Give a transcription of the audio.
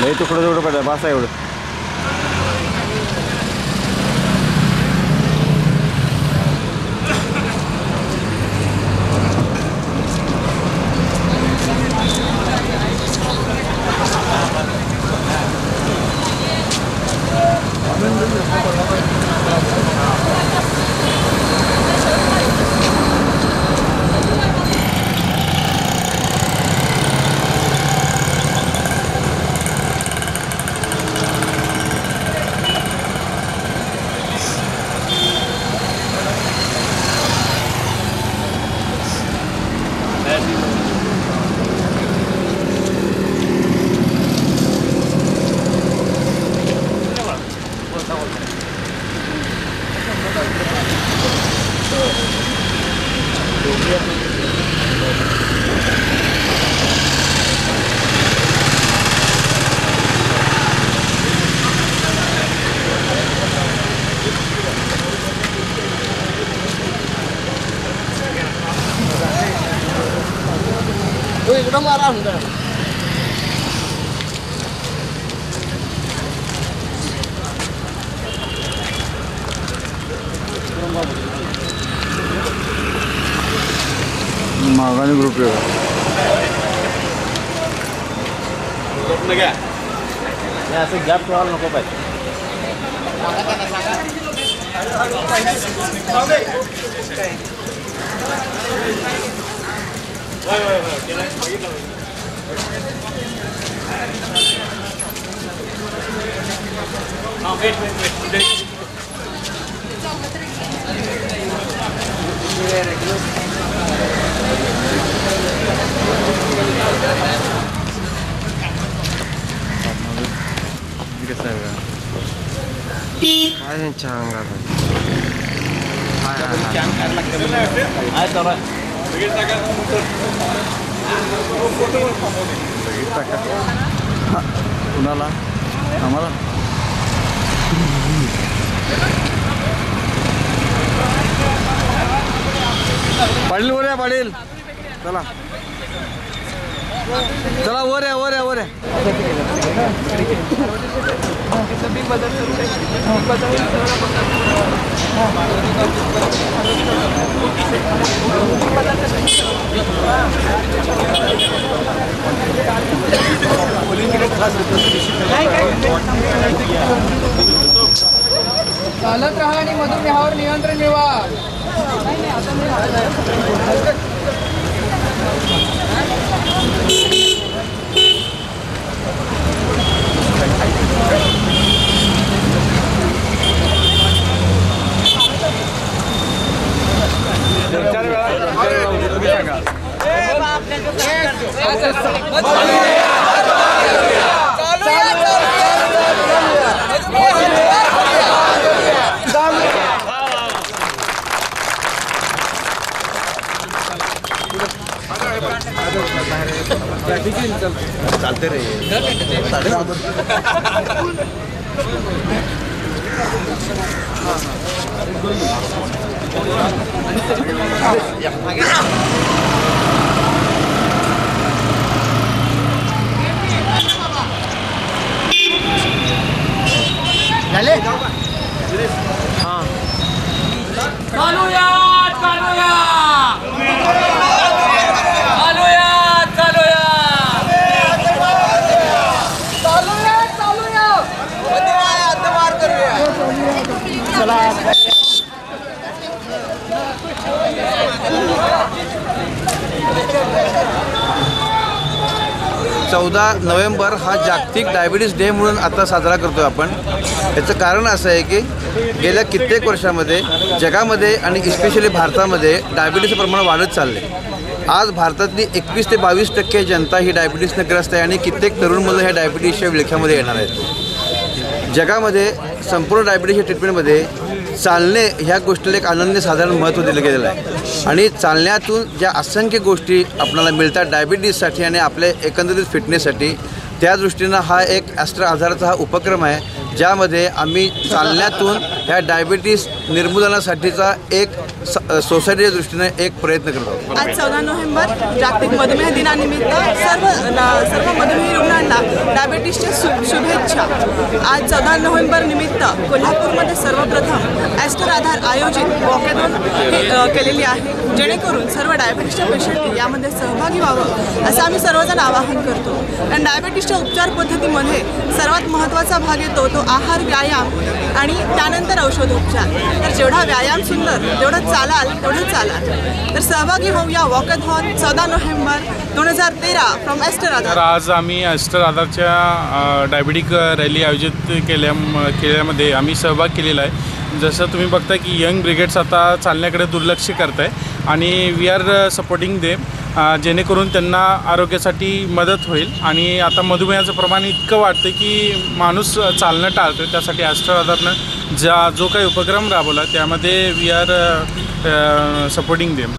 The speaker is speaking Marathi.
लय तुकडं तेवढं पाहिजे बसा एवढं. एकदम आराम कर. मागाने ग्रुप असं गॅप ठेवायला नको पाहिजे. काय यांच्या अंगात कुणाला आम्हाला पाटील वर या पाटील चला चला वर या वर या वर या चालत राहा आणि मधुमेहावर नियंत्रण ठेवा. चालते रे चौदा नोव्हेंबर हा जागतिक डायबिटीज डे म्हणून आता साजरा करतोय आपण. याचं कारण असं आहे की गेल्या कित्येक वर्षामध्ये जगामध्ये आणि इस्पेशली भारतामध्ये डायबिटीसचं प्रमाण वाढत चाललं आहे. आज भारतातली 21 ते 22% जनता ही डायबिटीसनं ग्रस्त आहे आणि कित्येक तरुण मुलं ह्या डायबिटीसच्या विळख्यामध्ये येणार आहेत. जगामध्ये संपूर्ण डायबिटीसच्या ट्रीटमेंटमध्ये चालणे ह्या गोष्टीला एक अनन्यसाधारण महत्त्व दिलं गेलेलं आहे आणि चालण्यातून ज्या असंख्य गोष्टी आपल्याला मिळतात डायबिटीससाठी आणि आपल्या एकंदरीत फिटनेससाठी, त्या दृष्टीनं हा एक ॲस्ट्रा आधाराचा हा उपक्रम आहे ज्यामध्ये आम्ही चालण्यातून ह्या डायबिटीस निर्मूलनासाठीचा एक सोसायटीच्या दृष्टीनं एक प्रयत्न करत आहोत. आज 14 नोव्हेंबर जागतिक मधुमेह दिनानिमित्त सर्व मधुमेही रुग्णांना डायबिटीसच्या शुभेच्छा. आज 14 नोव्हेंबर निमित्त कोल्हापूरमध्ये सर्वप्रथम ॲस्टर आधार आयोजित वॉकॅथॉन केलेली आहे, जेणेकरून सर्व डायबिटीसच्या पेशंटनी यामध्ये सहभागी व्हावं असं आम्ही सर्वजण आवाहन करतो. कारण डायबिटीसच्या उपचार पद्धतीमध्ये सर्वात महत्त्वाचा भाग येतो तो आहार, व्यायाम आणि त्यानंतर औषधोपचार. तर जेवढा व्यायाम सुंदर तेवढं चालाल तेवढं चालाल. तर सहभागी होऊया वॉकॅथॉन 14 नोव्हेंबर 2013 फ्रॉम ॲस्टर आधार. तर आज आम्ही ॲस्टर आधारच्या डायबिटिक रॅली आयोजित केल्यामध्ये आम्ही सहभाग केलेला आहे. जसं तुम्ही बघता की यंग ब्रिगेड्स आता चालण्याकडे दुर्लक्ष करत आहे आणि वी आर सपोर्टिंग देम, जेणेकरून त्यांना आरोग्यासाठी मदत होईल. आणि आता मधुमेहाचं प्रमाण इतकं वाढतं की माणूस चालणं टाळतो. त्यासाठी ॲस्टर आधारनं जो काही उपक्रम राबवला त्यामध्ये वी आर सपोर्टिंग देम.